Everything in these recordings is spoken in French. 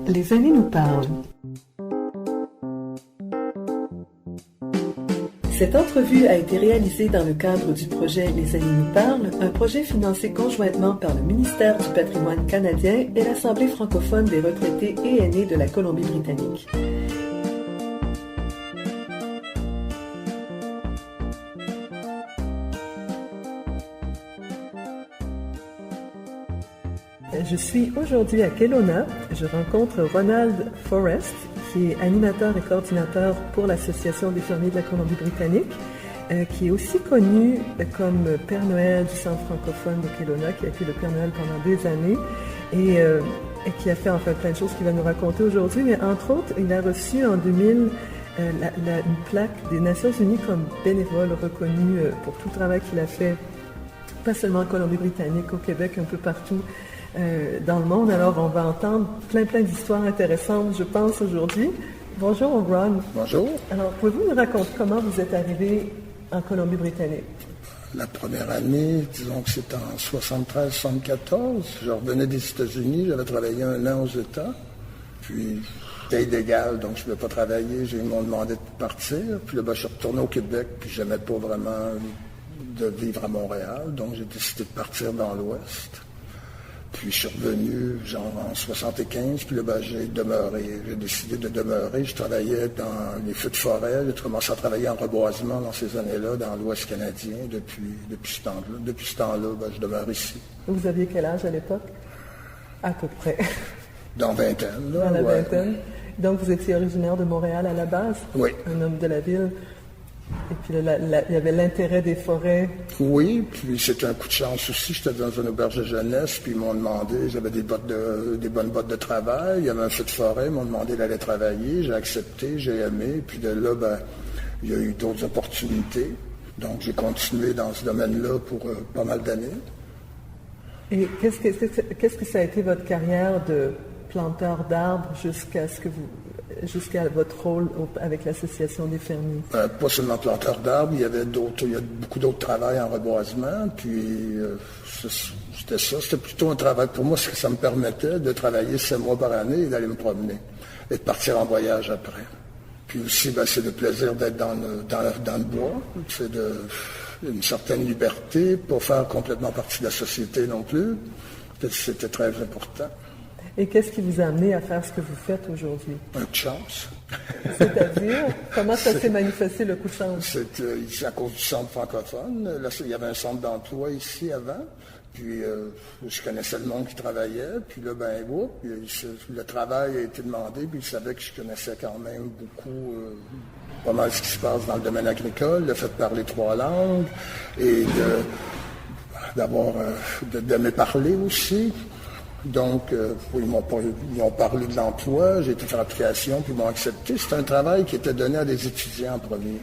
Les années nous parlent. Cette entrevue a été réalisée dans le cadre du projet Les années nous parlent, un projet financé conjointement par le ministère du Patrimoine canadien et l'Assemblée francophone des retraités et aînés de la Colombie-Britannique. Je suis aujourd'hui à Kelowna. Je rencontre Ronald Forrest, qui est animateur et coordinateur pour l'Association des fermiers de la Colombie-Britannique, qui est aussi connu comme Père Noël du Centre francophone de Kelowna, qui a été le Père Noël pendant des années et qui a fait enfin plein de choses qu'il va nous raconter aujourd'hui. Mais entre autres, il a reçu en 2000 une plaque des Nations Unies comme bénévole reconnu pour tout le travail qu'il a fait, pas seulement en Colombie-Britannique, au Québec, un peu partout dans le monde. Alors, on va entendre plein d'histoires intéressantes, je pense, aujourd'hui. Bonjour, Ron. Bonjour. Alors, pouvez-vous nous raconter comment vous êtes arrivé en Colombie-Britannique? La première année, disons que c'était en 73-74. Je revenais des États-Unis, j'avais travaillé 1 an aux États. Puis, c'était illégal, donc je ne pouvais pas travailler. Ils m'ont demandé de partir. Puis là, je suis retourné au Québec, puis je n'aimais pas vraiment de vivre à Montréal. Donc, j'ai décidé de partir dans l'Ouest. Puis je suis revenu genre en 75, puis là, j'ai décidé de demeurer. Je travaillais dans les feux de forêt, j'ai commencé à travailler en reboisement dans ces années-là, dans l'Ouest canadien. Depuis ce temps-là, je demeure ici. Vous aviez quel âge à l'époque? À peu près. Dans vingtaine, là. Dans la vingtaine. Donc vous étiez originaire de Montréal à la base? Oui. Un homme de la ville. Et puis il y avait l'intérêt des forêts. Oui, puis c'était un coup de chance aussi. J'étais dans une auberge de jeunesse, puis ils m'ont demandé, j'avais des bonnes bottes de travail, il y avait un feu de forêt, ils m'ont demandé d'aller travailler, j'ai accepté, j'ai aimé, puis de là, il y a eu d'autres opportunités. Donc j'ai continué dans ce domaine-là pour pas mal d'années. Et qu'est-ce que ça a été votre carrière de planteur d'arbres jusqu'à votre rôle avec l'Association des fermiers? Pas seulement planteur d'arbres, il y a beaucoup d'autres travails en reboisement, puis c'était ça. C'était plutôt un travail pour moi, ça me permettait de travailler 7 mois par année et d'aller me promener et de partir en voyage après. Puis aussi, c'est le plaisir d'être dans le bois, c'est une certaine liberté, pas faire complètement partie de la société non plus. C'était très important. Et qu'est-ce qui vous a amené à faire ce que vous faites aujourd'hui? Un coup de chance. C'est-à-dire, comment ça s'est manifesté, le coup de chance? C'est ici à cause du centre francophone. Là, il y avait un centre d'emploi ici avant. Puis, je connaissais le monde qui travaillait. Puis là, le travail a été demandé. Puis, il savait que je connaissais quand même beaucoup, pas mal ce qui se passe dans le domaine agricole, le fait de parler 3 langues et d'aimer parler aussi. Donc, ils m'ont parlé de l'emploi, j'ai été faire application, puis ils m'ont accepté. C'était un travail qui était donné à des étudiants en premier.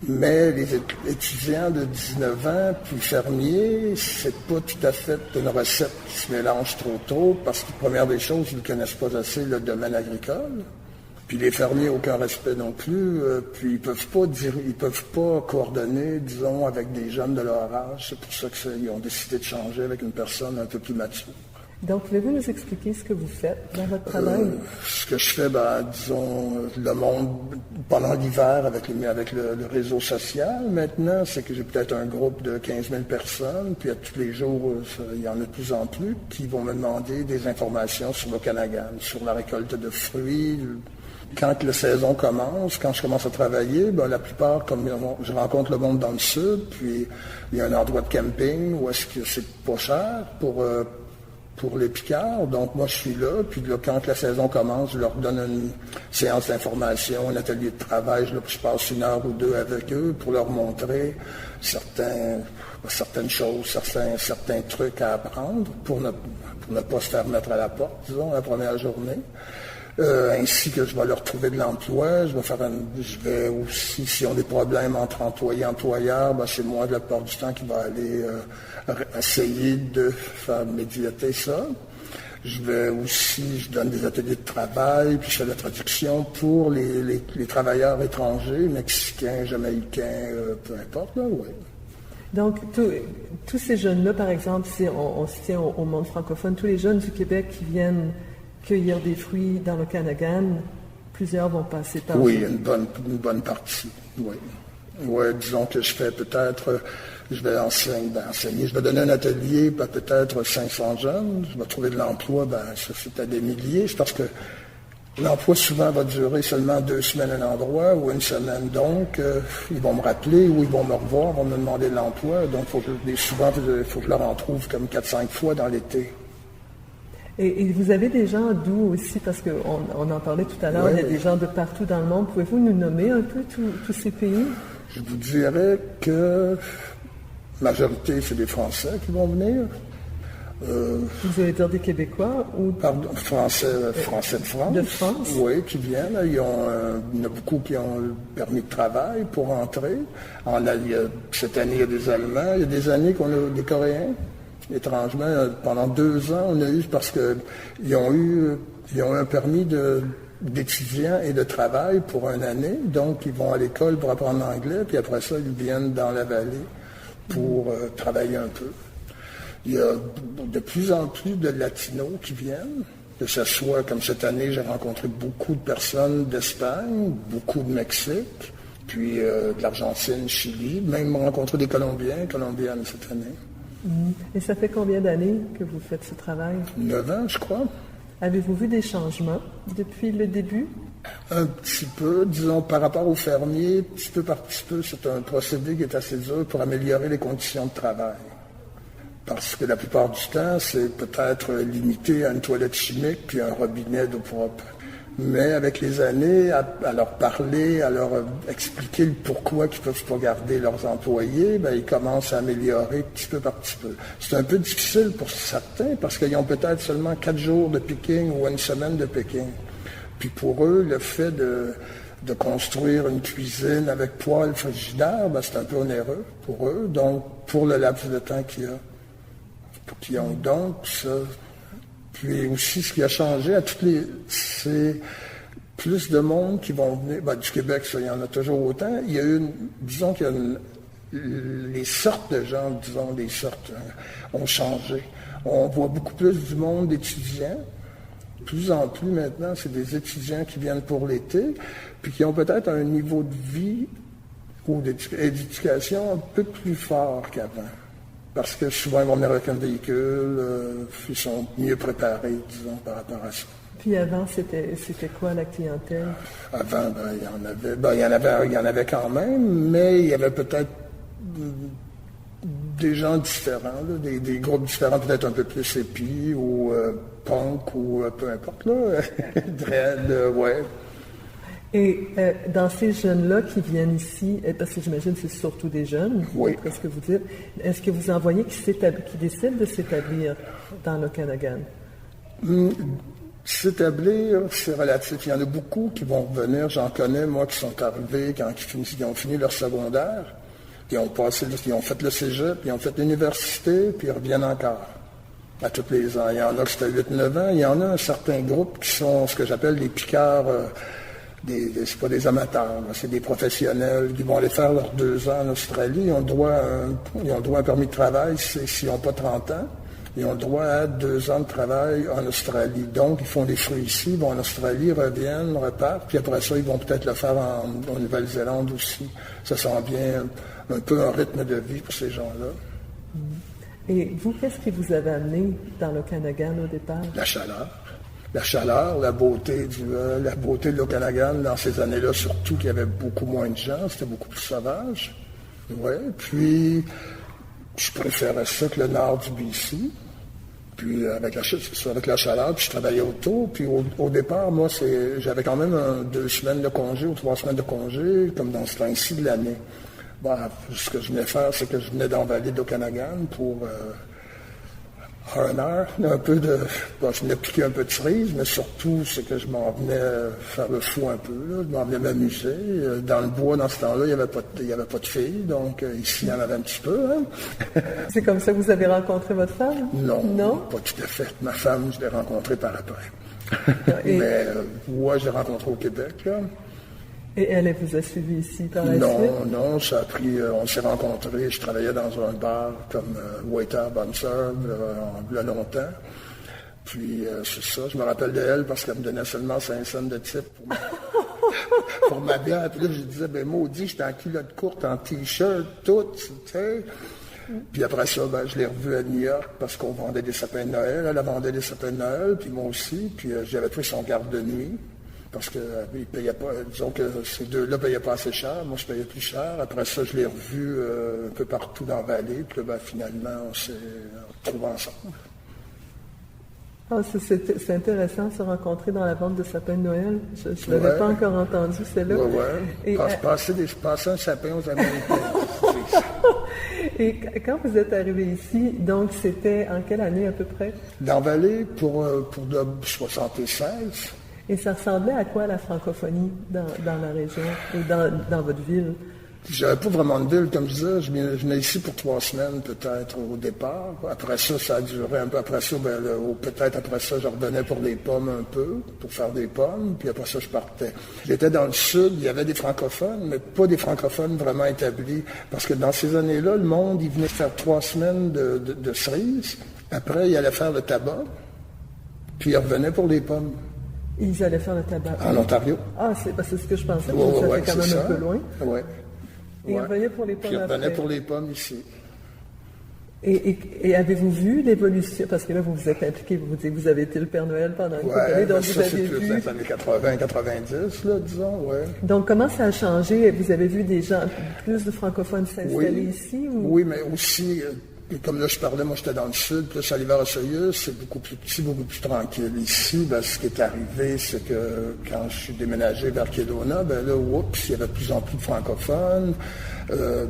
Mais les étudiants de 19 ans, puis fermiers, c'est pas tout à fait une recette qui se mélange trop tôt, parce que, première des choses, ils ne connaissent pas assez le domaine agricole. Puis les fermiers, aucun respect non plus. Puis ils peuvent pas coordonner, disons, avec des jeunes de leur âge. C'est pour ça qu'ils ont décidé de changer avec une personne un peu plus mature. Donc, pouvez-vous nous expliquer ce que vous faites dans votre travail? Ce que je fais, disons, le monde, pendant l'hiver, avec le réseau social, maintenant, c'est que j'ai peut-être un groupe de 15 000 personnes, puis à tous les jours, il y en a de plus en plus, qui vont me demander des informations sur l'Okanagan, sur la récolte de fruits. Quand la saison commence, quand je commence à travailler, la plupart, comme je rencontre le monde dans le sud, puis il y a un endroit de camping où est-ce que c'est pas cher pour les picards. Donc moi, je suis là, puis là, quand la saison commence, je leur donne une séance d'information, un atelier de travail, je passe 1 heure ou 2 avec eux pour leur montrer certaines choses, certains trucs à apprendre pour ne pas se faire mettre à la porte, disons, la première journée. Ainsi que je vais leur trouver de l'emploi, je vais aussi, s'ils ont des problèmes entre employés et employeurs, c'est moi, la plupart du temps, qui va aller essayer de faire médiater ça. Je donne des ateliers de travail, puis je fais de la traduction pour les travailleurs étrangers, mexicains, jamaïcains, peu importe, là, oui. Donc, tous ces jeunes-là, par exemple, si on se tient au monde francophone, tous les jeunes du Québec qui viennent cueillir des fruits dans l'Okanagan, plusieurs vont passer par... Oui, une bonne partie, oui. Oui, disons que je fais peut-être, je vais enseigner, je vais donner un atelier à peut-être 500 jeunes, je vais trouver de l'emploi, ça c'est à des milliers, c'est parce que l'emploi souvent va durer seulement 2 semaines à un endroit ou 1 semaine, donc ils vont me rappeler ou ils vont me revoir, vont me demander de l'emploi, donc souvent il faut que je leur en trouve comme 4-5 fois dans l'été. Et vous avez des gens d'où aussi, parce qu'on en parlait tout à l'heure, il y a des gens de partout dans le monde. Pouvez-vous nous nommer un peu tous ces pays? Je vous dirais que la majorité, c'est des Français qui vont venir. Vous allez dire des Québécois ou... Pardon, Français de France. De France? Oui, qui viennent. Il y en a beaucoup qui ont le permis de travail pour entrer. Cette année, il y a des Allemands. Il y a des années qu'on a des Coréens. Étrangement, pendant 2 ans, on a eu, parce qu'ils ont eu un permis d'étudiants et de travail pour 1 année. Donc, ils vont à l'école pour apprendre l'anglais, puis après ça, ils viennent dans la vallée pour travailler un peu. Il y a de plus en plus de Latinos qui viennent, que ce soit, comme cette année, j'ai rencontré beaucoup de personnes d'Espagne, beaucoup de Mexique, puis de l'Argentine, Chili, même rencontré des Colombiennes cette année. Et ça fait combien d'années que vous faites ce travail? 9 ans, je crois. Avez-vous vu des changements depuis le début? Un petit peu, disons, par rapport aux fermiers, petit peu par petit peu, c'est un procédé qui est assez dur pour améliorer les conditions de travail. Parce que la plupart du temps, c'est peut-être limité à une toilette chimique puis un robinet d'eau propre. Mais avec les années, à leur parler, à leur expliquer le pourquoi qu'ils ne peuvent pas garder leurs employés, ils commencent à améliorer petit peu par petit peu. C'est un peu difficile pour certains parce qu'ils ont peut-être seulement 4 jours de picking ou 1 semaine de picking. Puis pour eux, le fait de construire une cuisine avec poêle frigidaire, c'est un peu onéreux pour eux. Donc, pour le laps de temps qu'ils ont. Donc, ça... Puis aussi, ce qui a changé c'est plus de monde qui vont venir. Du Québec, ça, il y en a toujours autant. Il y a disons qu'il y a les sortes de gens, ont changé. On voit beaucoup plus du monde d'étudiants. De plus en plus maintenant, c'est des étudiants qui viennent pour l'été, puis qui ont peut-être un niveau de vie ou d'éducation un peu plus fort qu'avant. Parce que souvent, ils vont venir avec un véhicule, ils sont mieux préparés, disons, par rapport à ça. Puis avant, c'était quoi la clientèle? Avant, il y en avait quand même, mais il y avait peut-être des gens différents, là, des groupes différents, peut-être un peu plus épis, ou punk, ou peu importe, là. Dread, ouais. Et dans ces jeunes-là qui viennent ici, parce que j'imagine que c'est surtout des jeunes, oui. Qu'est-ce que vous dites, est-ce que vous en voyez qui décident de s'établir dans l'Okanagan? S'établir, c'est relatif. Il y en a beaucoup qui vont revenir. J'en connais, moi, qui sont arrivés quand ils ont fini leur secondaire, ils ont fait le cégep, ils ont fait l'université, puis ils reviennent encore à tous les ans. Il y en a qui c'était 8-9 ans. Il y en a un certain groupe qui sont ce que j'appelle les piqueurs. C'est pas des amateurs, c'est des professionnels qui vont aller faire leurs 2 ans en Australie. Ils ont droit à un permis de travail s'ils n'ont pas 30 ans. Ils ont le droit à 2 ans de travail en Australie. Donc, ils font des fruits ici, ils vont en Australie, reviennent, repartent, puis après ça, ils vont peut-être le faire en Nouvelle-Zélande aussi. Ça sent bien un peu un rythme de vie pour ces gens-là. Et vous, qu'est-ce qui vous avait amené dans l'Okanagan au départ? La chaleur, la beauté de l'Okanagan dans ces années-là, surtout qu'il y avait beaucoup moins de gens, c'était beaucoup plus sauvage. Ouais. Puis, je préférais ça que le nord du BC. Puis, avec la chaleur, puis je travaillais autour. Puis, au départ, moi, j'avais quand même 2 semaines de congé ou 3 semaines de congé, comme dans ce temps-ci de l'année. Ce que je venais faire, c'est que je venais d'envaler d'Okanagan pour... un peu de... je venais piquer un peu de cerise, mais surtout, c'est que je m'en venais faire le fou un peu, là. Je m'en venais m'amuser. Dans le bois, dans ce temps-là, il n'y avait pas de filles, donc ici, il y en avait un petit peu. Hein. C'est comme ça que vous avez rencontré votre femme? Non, pas tout à fait. Ma femme, je l'ai rencontrée par après. Mais, je l'ai rencontrée au Québec, là. Et elle vous a suivi ici par la suite? Non, ça a pris, on s'est rencontrés, je travaillais dans un bar comme waiter, bonne serve, il y a longtemps. Puis c'est ça, je me rappelle d'elle parce qu'elle me donnait seulement 5 cents de type pour ma bière. Puis là, je disais, ben maudit, j'étais en culotte courte, en t-shirt, tout, tu sais. Puis après ça, ben, je l'ai revue à New York parce qu'on vendait des sapins de Noël. Elle vendait des sapins de Noël, puis moi aussi. Puis j'avais pris son garde de nuit parce qu'il ne payait pas, disons que ces deux-là ne payaient pas assez cher. Moi, je payais plus cher. Après ça, je l'ai revue un peu partout dans la vallée. Puis là, ben, finalement, on s'est retrouvés ensemble. Ah, c'est intéressant de se rencontrer dans la vente de sapins de Noël. Je ne l'avais pas encore entendu, celle-là. Oui. Passer un sapin aux Américains. Et quand vous êtes arrivé ici, donc c'était en quelle année à peu près? Dans la vallée pour 76. Et ça ressemblait à quoi la francophonie dans la région et dans votre ville? J'avais pas vraiment de ville, comme je disais. Je venais ici pour 3 semaines, peut-être, au départ. Après ça a duré un peu. Après ça, peut-être après ça, je revenais pour les pommes un peu, pour faire des pommes. Puis après ça, je partais. J'étais dans le sud, il y avait des francophones, mais pas des francophones vraiment établis. Parce que dans ces années-là, le monde, il venait faire 3 semaines de cerises. Après, il allait faire le tabac. Puis il revenait pour les pommes. Ils allaient faire le tabac? En Ontario. Ah, c'est ce que je pensais. Ça fait quand même un peu loin. Oui. Et il revenait pour les pommes. Puis il revenait pour les pommes ici. Et avez-vous vu l'évolution? Parce que là, vous vous êtes impliqué, vous avez été le Père Noël pendant une couple d'années, donc vous avez vu... c'est plus dans les années 80, 90, là, disons, ouais. Donc, comment ça a changé? Vous avez vu des gens, plus de francophones s'installer ici? Ou... Oui, mais aussi, comme là, je parlais, moi, j'étais dans le sud, puis là, je suis arrivé à Rosselieu, c'est beaucoup plus petit, beaucoup plus tranquille. Ici, ben, ce qui est arrivé, c'est que quand je suis déménagé vers Kelowna, ben là, oups, il y avait de plus en plus de francophones.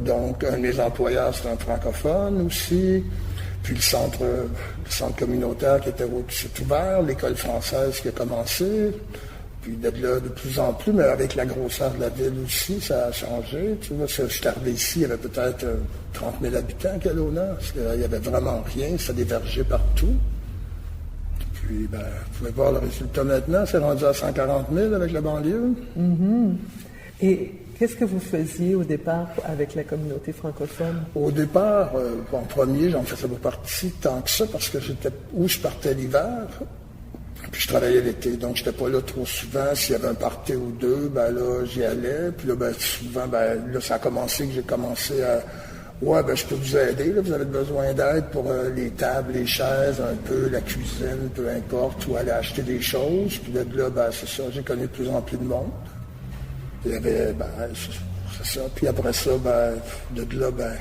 Donc, un de mes employeurs, c'était un francophone aussi. Puis le centre communautaire qui s'est ouvert, l'école française qui a commencé. Puis de là, de plus en plus, mais avec la grosseur de la ville aussi, ça a changé. Tu vois, je suis arrivé ici, il y avait peut-être 30 000 habitants à Kelowna. Il n'y avait vraiment rien, ça dévergeait partout. Puis, ben, vous pouvez voir le résultat maintenant, c'est rendu à 140 000 avec la banlieue. Mm-hmm. Et qu'est-ce que vous faisiez au départ avec la communauté francophone? Au départ, en premier, j'en faisais pas partie tant que ça, parce que j'étais où je partais l'hiver. Puis je travaillais l'été, donc j'étais pas là trop souvent. S'il y avait un party ou deux, ben là, j'y allais. Puis là, ben, souvent, ben là, ça a commencé que j'ai commencé à... Ouais, ben je peux vous aider, là, vous avez besoin d'aide pour les tables, les chaises, un peu, la cuisine, peu importe, ou aller acheter des choses. Puis là, ben c'est ça, j'ai connu de plus en plus de monde. Il y avait, ben, c'est ça. Puis après ça, ben, de là, ben...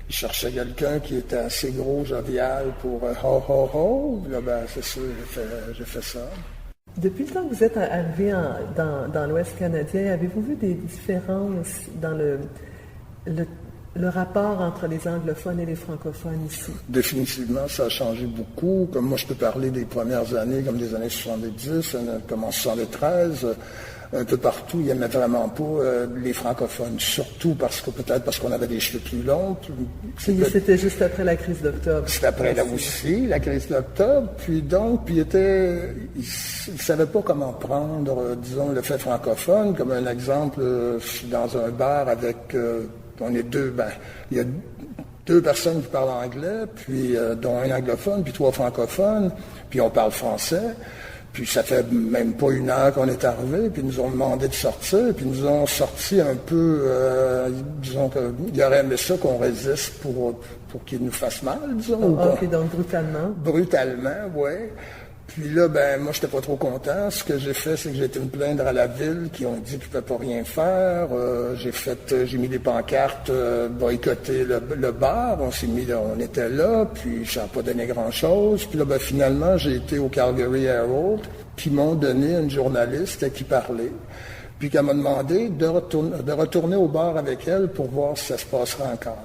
Il cherchait quelqu'un qui était assez gros, jovial pour ho, ho, ho. Là, ben, c'est sûr, j'ai fait ça. Depuis le temps que vous êtes arrivé dans l'Ouest canadien, avez-vous vu des différences dans le rapport entre les anglophones et les francophones ici? Définitivement, ça a changé beaucoup. Comme moi, je peux parler des premières années, comme des années 70, comme en 73. Un peu partout, il n'y avait vraiment pas les francophones, surtout peut-être parce qu'on avait des cheveux plus longs. C'était juste après la crise d'octobre. C'était après là aussi, la crise d'octobre. Puis il ne savait pas comment prendre, disons, le fait francophone. Comme un exemple, je suis dans un bar avec, on est deux, il y a 2 personnes qui parlent anglais, puis dont un anglophone, puis 3 francophones, puis on parle français. Puis ça fait même pas 1 heure qu'on est arrivé, puis ils nous ont demandé de sortir, puis ils nous ont sorti un peu, disons qu'ils auraient aimé ça qu'on résiste pour qu'ils nous fassent mal, disons. OK, donc brutalement. Brutalement, oui. Puis là, ben moi, j'étais pas trop content. Ce que j'ai fait, c'est que j'ai été me plaindre à la ville, qui ont dit qu'ils ne pouvaient pas rien faire. J'ai mis des pancartes, boycotter le bar. On était là, puis ça n'a pas donné grand-chose. Puis là, ben finalement, j'ai été au Calgary Herald, puis ils m'ont donné une journaliste qui parlait, puis qui m'a demandé de retourner au bar avec elle pour voir si ça se passerait encore.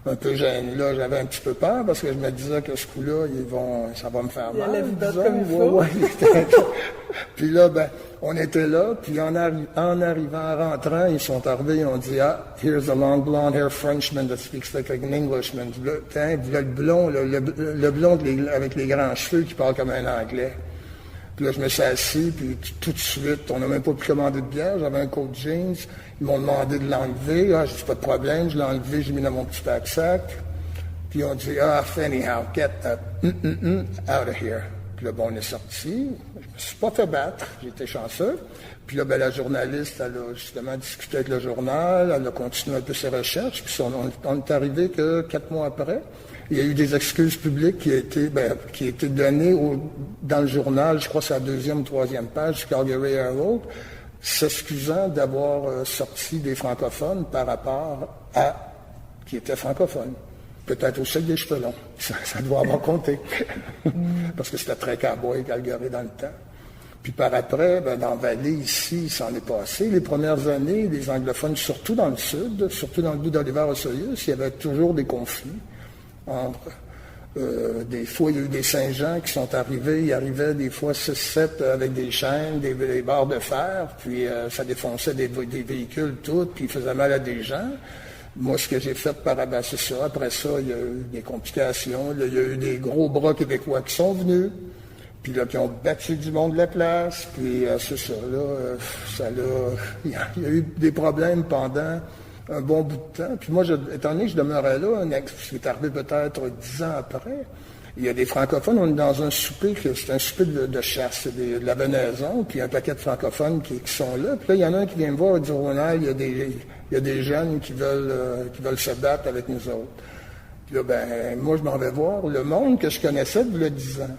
Un peu gêné. Là, j'avais un petit peu peur parce que je me disais que ce coup-là, ça va me faire mal. Il allait vous battre comme il faut. Puis là, ben, on était là, puis en arrivant, en rentrant, ils sont arrivés, ils ont dit, here's a long blonde-haired Frenchman that speaks like an Englishman. Le blond, le blond avec les grands cheveux qui parle comme un Anglais. Puis là, je me suis assis, puis tout de suite, on n'a même pas pu commander de bière. J'avais un coat jeans. Ils m'ont demandé de l'enlever. Ah, j'ai dit, pas de problème. Je l'ai enlevé, j'ai mis dans mon petit pack-sac. Puis ils ont dit, anyhow, get that out of here. Puis là, bon, on est sorti. Je me suis pas fait battre. J'étais chanceux. Puis là, la journaliste, elle a justement discuté avec le journal. Elle a continué un peu ses recherches. Puis on est arrivé que 4 mois après. Il y a eu des excuses publiques qui ont été données dans le journal, je crois que c'est la 2e ou 3e page du Calgary Herald, s'excusant d'avoir sorti des francophones par rapport à qui étaient francophones. Peut-être aussi avec des cheveux longs. Ça doit avoir compté. Parce que c'était très cowboy Calgary dans le temps. Puis par après, dans la vallée, ici, il s'en est passé. Les premières années, les anglophones, surtout dans le sud, surtout dans le bout d'Oliver-Osoyoos, il y avait toujours des conflits. Des fois, il y a eu des Saint-Jean qui sont arrivés. Il arrivait des fois 6-7 avec des chaînes, des barres de fer, puis ça défonçait des véhicules, tout, puis il faisait mal à des gens. Moi, ce que j'ai fait c'est ça. Après ça, il y a eu des complications. Là, il y a eu des gros bras québécois qui sont venus, puis là, qui ont battu du monde de la place. Puis c'est ça, là, il y a eu des problèmes pendant un bon bout de temps. Puis moi, étant donné que je demeurais là, ce qui est arrivé peut-être 10 ans après, il y a des francophones, on est dans un souper, c'est un souper de chasse, c'est de la venaison, puis il y a un paquet de francophones qui sont là. Puis là, il y en a un qui vient me voir et dit, Ronald, il y a des jeunes qui veulent se battre avec nous autres. Puis là, moi, je m'en vais voir le monde que je connaissais de 10 ans.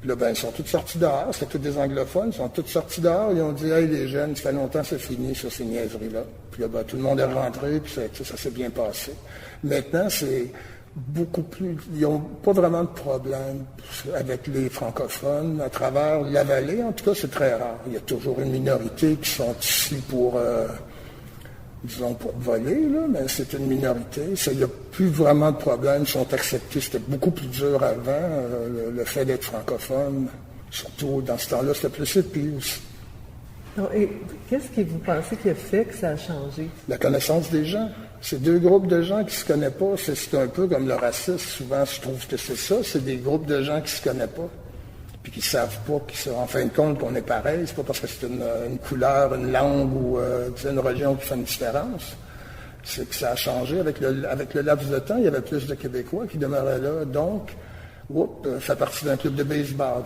Puis là, ils sont tous sortis dehors, c'était tous des anglophones, ils sont tous sortis dehors, ils ont dit, hey, les jeunes, ça fait longtemps que c'est fini sur ces niaiseries-là. Puis là, tout le monde est rentré, puis ça s'est bien passé. Maintenant, c'est beaucoup plus, ils n'ont pas vraiment de problème avec les francophones à travers la vallée. En tout cas, c'est très rare. Il y a toujours une minorité qui sont ici pour voler, là, mais c'est une minorité. Il n'y a plus vraiment de problème, ils sont acceptés. C'était beaucoup plus dur avant, le fait d'être francophone. Surtout, dans ce temps-là, c'était plus épais aussi. Non, et qu'est-ce que vous pensez qui a fait que ça a changé? La connaissance des gens. C'est 2 groupes de gens qui ne se connaissent pas. C'est un peu comme le racisme. Souvent, je trouve que c'est ça. C'est des groupes de gens qui ne se connaissent pas. Puis qui ne savent pas, en fin de compte, qu'on est pareil. C'est pas parce que c'est une couleur, une langue ou une religion qui fait une différence. C'est que ça a changé. Avec le laps de temps, il y avait plus de Québécois qui demeuraient là. Donc, fait partie d'un club de baseball,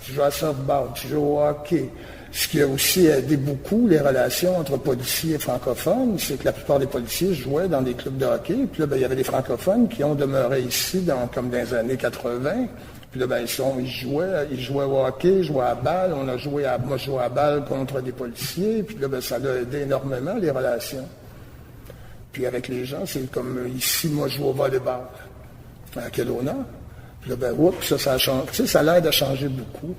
tu joues à softball, tu joues au hockey. Ce qui a aussi aidé beaucoup les relations entre policiers et francophones, c'est que la plupart des policiers jouaient dans des clubs de hockey. Puis là, il y avait des francophones qui ont demeuré ici, comme dans les années 80. Puis là, ils jouaient au hockey, jouaient à balle. Moi, je jouais à balle contre des policiers. Puis là, ça a aidé énormément les relations. Puis avec les gens, c'est comme ici, moi, je joue au volleyball à Kelowna. Puis là, ça a changé. Tu sais, ça l'aide à changer beaucoup.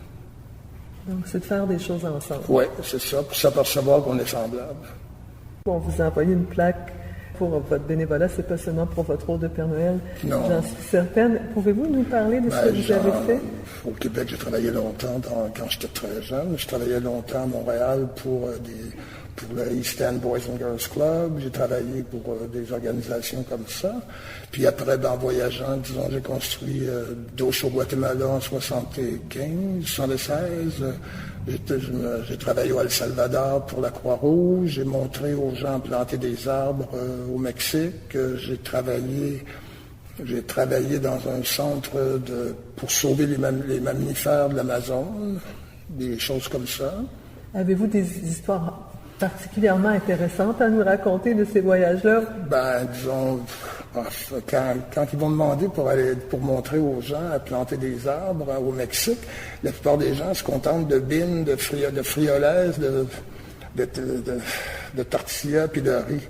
Donc, c'est de faire des choses ensemble. Oui, c'est ça, pour s'apercevoir qu'on est semblables. On vous a envoyé une plaque pour votre bénévolat, c'est pas seulement pour votre rôle de Père Noël. Non. J'en suis certaine. Pouvez-vous nous parler de ce que vous avez fait? Au Québec, j'ai travaillé longtemps, quand j'étais très jeune. Je travaillais longtemps à Montréal pour le East End Boys and Girls Club. J'ai travaillé pour des organisations comme ça. Puis après, en voyageant, disons, j'ai construit Dos au Guatemala en 75, 76. J'ai travaillé au El Salvador pour la Croix-Rouge. J'ai montré aux gens planter des arbres au Mexique. J'ai travaillé dans un centre pour sauver les mammifères de l'Amazone, des choses comme ça. Avez-vous des histoires particulièrement intéressantes à nous raconter de ces voyages-là? Disons, quand ils vont demander pour montrer aux gens à planter des arbres au Mexique, la plupart des gens se contentent de bines, de frioles, de tortillas puis de riz.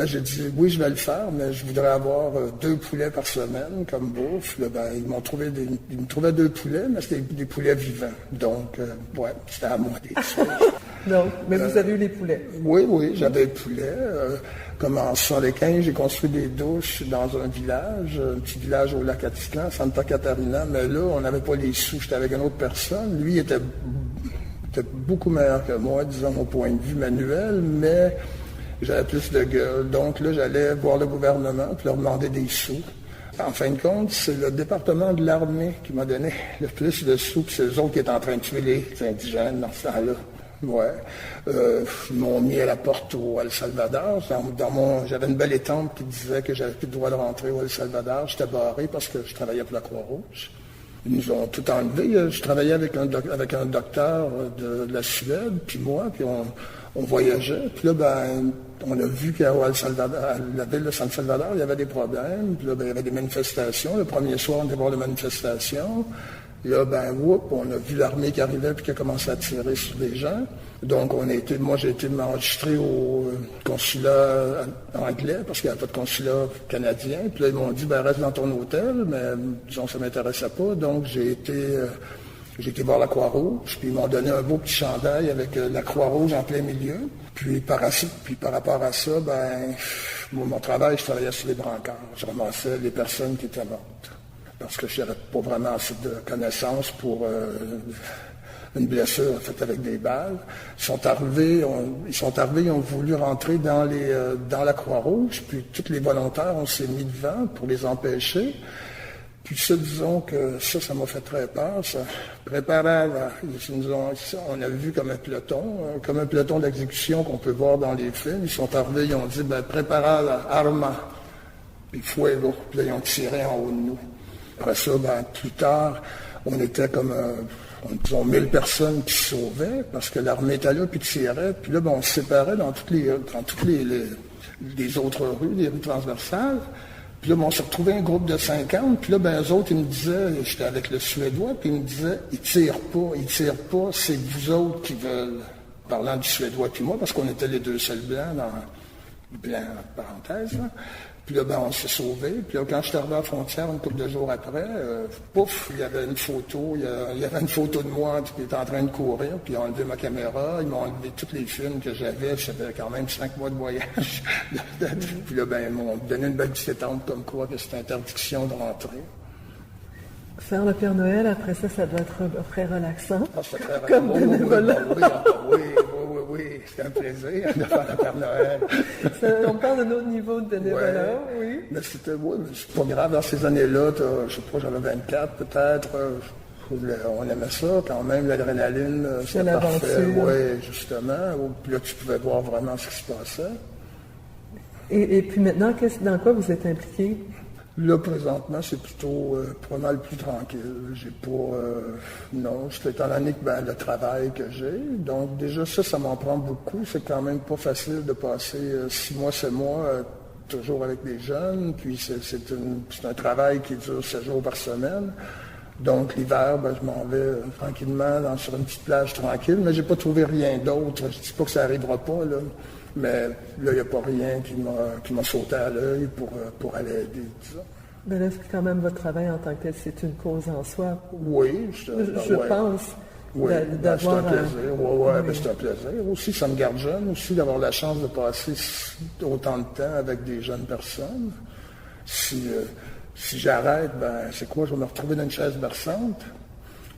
J'ai dit, oui, je vais le faire, mais je voudrais avoir 2 poulets par semaine comme bouffe. Là, ils me trouvaient 2 poulets, mais c'était des poulets vivants. Donc, c'était à moi des choses. Non, mais vous avez eu les poulets. Oui, j'avais des poulets. Comme en 1975, j'ai construit des douches dans un petit village au lac Atitlan, Santa Catarina, mais là, on n'avait pas les sous. J'étais avec une autre personne. Lui, était beaucoup meilleur que moi, disons, au point de vue manuel, mais j'avais plus de gueule. Donc là, j'allais voir le gouvernement puis leur demander des sous. en fin de compte, c'est le département de l'armée qui m'a donné le plus de sous, puis c'est eux autres qui étaient en train de tuer les indigènes dans ce temps-là. Ouais. Ils m'ont mis à la porte au El Salvador. J'avais une belle étampe qui disait que j'avais plus le droit de rentrer au El Salvador. J'étais barré parce que je travaillais pour la Croix-Rouge. Ils nous ont tout enlevé. Je travaillais avec un docteur de la Suède, puis moi, puis on voyageait. Puis là, on a vu qu'à El Salvador, à la ville de San Salvador, il y avait des problèmes. Puis là, il y avait des manifestations. Le premier soir, on était voir les manifestations. Là, on a vu l'armée qui arrivait puis qui a commencé à tirer sur les gens. Donc, moi, j'ai été m'enregistrer au consulat anglais parce qu'il n'y avait pas de consulat canadien. Puis là, ils m'ont dit, reste dans ton hôtel, mais disons, ça ne m'intéressait pas. Donc, j'ai été voir la Croix-Rouge, puis ils m'ont donné un beau petit chandail avec la Croix-Rouge en plein milieu. Puis par rapport à ça, mon travail, je travaillais sur les brancards. Je ramassais les personnes qui étaient mortes. Parce que je n'avais pas vraiment assez de connaissances pour une blessure faite avec des balles. Ils sont arrivés, ils ont voulu rentrer dans la Croix-Rouge, puis tous les volontaires, on s'est mis devant pour les empêcher. Puis ça, disons que ça m'a fait très peur. Ça préparait, on a vu comme un peloton d'exécution qu'on peut voir dans les films. Ils sont arrivés, ils ont dit, préparez l'arma, puis fuego. Puis là, ils ont tiré en haut de nous. Après ça, plus tard, on était comme, disons, 1000 personnes qui se sauvaient parce que l'armée était là puis tirait. Puis là, on se séparait dans toutes les autres rues, les rues transversales. Puis là, on s'est retrouvé un groupe de 50. Puis là, eux autres, ils me disaient, j'étais avec le Suédois, puis ils me disaient, ils tirent pas, c'est vous autres qui veulent. Parlant du Suédois puis moi, parce qu'on était les deux seuls blancs parenthèse, là. Puis là, on s'est sauvés. Puis là, quand je suis arrivé à la frontière, une couple de jours après, il y avait une photo. Il y avait une photo de moi qui était en train de courir. Puis ils ont enlevé ma caméra. Ils m'ont enlevé tous les films que j'avais. J'avais quand même 5 mois de voyage. Puis là, ils m'ont donné une belle petite étampe comme quoi que c'était interdiction de rentrer. Faire le Père Noël, après ça doit être très relaxant. C'était très comme bénévolat. Oui, c'était un plaisir de faire le Père Noël. On parle de notre niveau de bénévolat, oui. Mais c'est pas grave. Dans ces années-là, je sais pas, j'avais 24 peut-être. On aimait ça quand même, l'adrénaline, c'était parfait. Oui, justement. Puis là, tu pouvais voir vraiment ce qui se passait. Et puis maintenant, dans quoi vous êtes impliqué? Là, présentement, c'est plutôt pas mal plus tranquille. J'ai pas... non, c'est étant donné que le travail que j'ai. Donc, déjà, ça m'en prend beaucoup. C'est quand même pas facile de passer 6 mois, 7 mois, toujours avec des jeunes. Puis, c'est un travail qui dure 7 jours par semaine. Donc, l'hiver, je m'en vais tranquillement sur une petite plage tranquille. Mais j'ai pas trouvé rien d'autre. Je dis pas que ça arrivera pas, là. Mais là, il n'y a pas rien qui m'a sauté à l'œil pour aller aider, disons. Mais là, quand même, votre travail en tant que tel, c'est une cause en soi. Oui, je pense. Oui, d'avoir c'est un plaisir. Oui. C'est un plaisir. Aussi, ça me garde jeune, aussi, d'avoir la chance de passer autant de temps avec des jeunes personnes. Si j'arrête, c'est quoi? Je vais me retrouver dans une chaise berçante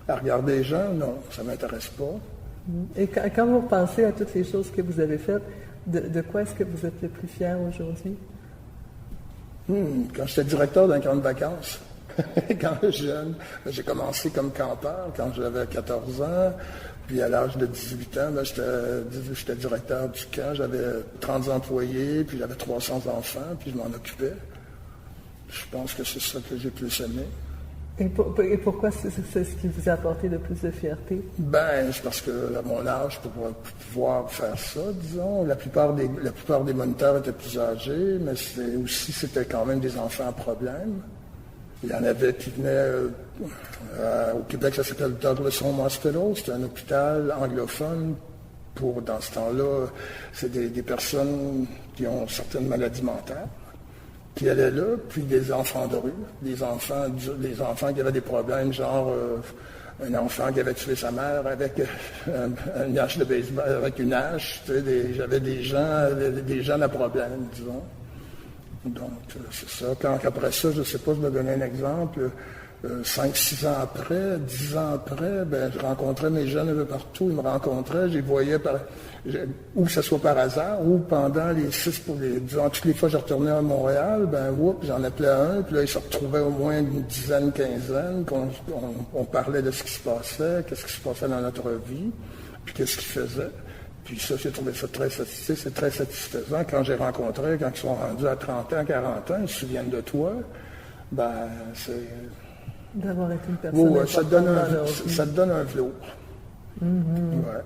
à regarder les gens? Non, ça ne m'intéresse pas. Et quand vous pensez à toutes les choses que vous avez faites, de quoi est-ce que vous êtes le plus fier aujourd'hui? Quand j'étais directeur d'un camp de vacances, quand j'étais jeune, j'ai commencé comme campeur quand j'avais 14 ans. Puis à l'âge de 18 ans, j'étais directeur du camp. J'avais 30 employés, puis j'avais 300 enfants, puis je m'en occupais. Je pense que c'est ça que j'ai plus aimé. Et pourquoi c'est ce qui vous a apporté le plus de fierté? C'est parce que à mon âge, pour pouvoir faire ça, disons, la plupart des moniteurs étaient plus âgés, mais c'était quand même des enfants à problème. Il y en avait qui venaient au Québec, ça s'appelle Douglas Home Hospital, c'est un hôpital anglophone dans ce temps-là, c'est des personnes qui ont certaines maladies mentales. Qui allaient là, puis des enfants de rue, des enfants qui avaient des problèmes, genre un enfant qui avait tué sa mère avec une hache de baseball, avec une hache, j'avais des gens à problème, disons. Donc, c'est ça. Après ça, je ne sais pas, je vais donner un exemple. 5-6 ans après, 10 ans après, ben, je rencontrais mes jeunes un peu partout. Ils me rencontraient, je les voyais ou que ce soit par hasard, ou pendant disons, toutes les fois que je retournais à Montréal, ben, j'en appelais un, puis là, ils se retrouvaient au moins une dizaine, quinzaine, on parlait de ce qui se passait, qu'est-ce qui se passait dans notre vie, puis qu'est-ce qu'ils faisaient. Puis ça, j'ai trouvé ça très satisfaisant. C'est très satisfaisant. Quand j'ai rencontré, quand ils sont rendus à 30 ans, 40 ans, ils se souviennent de toi, ben, c'est... D'avoir été une personne importante ça te donne un velours. Ouais.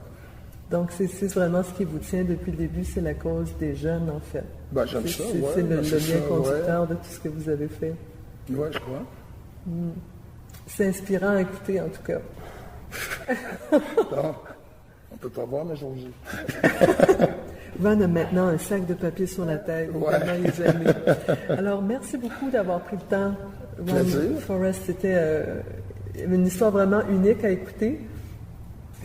Donc, c'est vraiment ce qui vous tient depuis le début, c'est la cause des jeunes, en fait. Ben, j'aime ça, ouais. C'est le ça, lien conducteur de tout ce que vous avez fait. Oui, je crois. C'est inspirant à écouter, en tout cas. Non, on ne peut pas voir, mais j'en dis. Van a maintenant un sac de papier sur la tête, tellement il est aimé. Alors, merci beaucoup d'avoir pris le temps. Ron Forrest, c'était une histoire vraiment unique à écouter.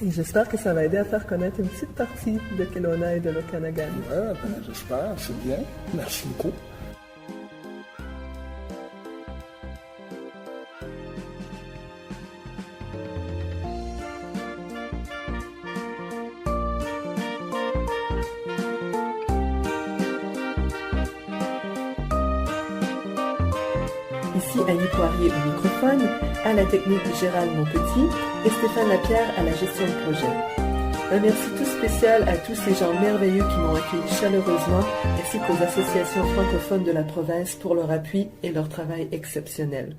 Et j'espère que ça va aider à faire connaître une petite partie de Kelowna et de l'Okanagan. Oui, ben, j'espère, c'est bien. Merci beaucoup. Ici Annie Poirier au microphone, à la technique Gérald Monpetit et Stéphane Lapierre à la gestion de projet. Un merci tout spécial à tous ces gens merveilleux qui m'ont accueilli chaleureusement, ainsi qu'aux associations francophones de la province pour leur appui et leur travail exceptionnel.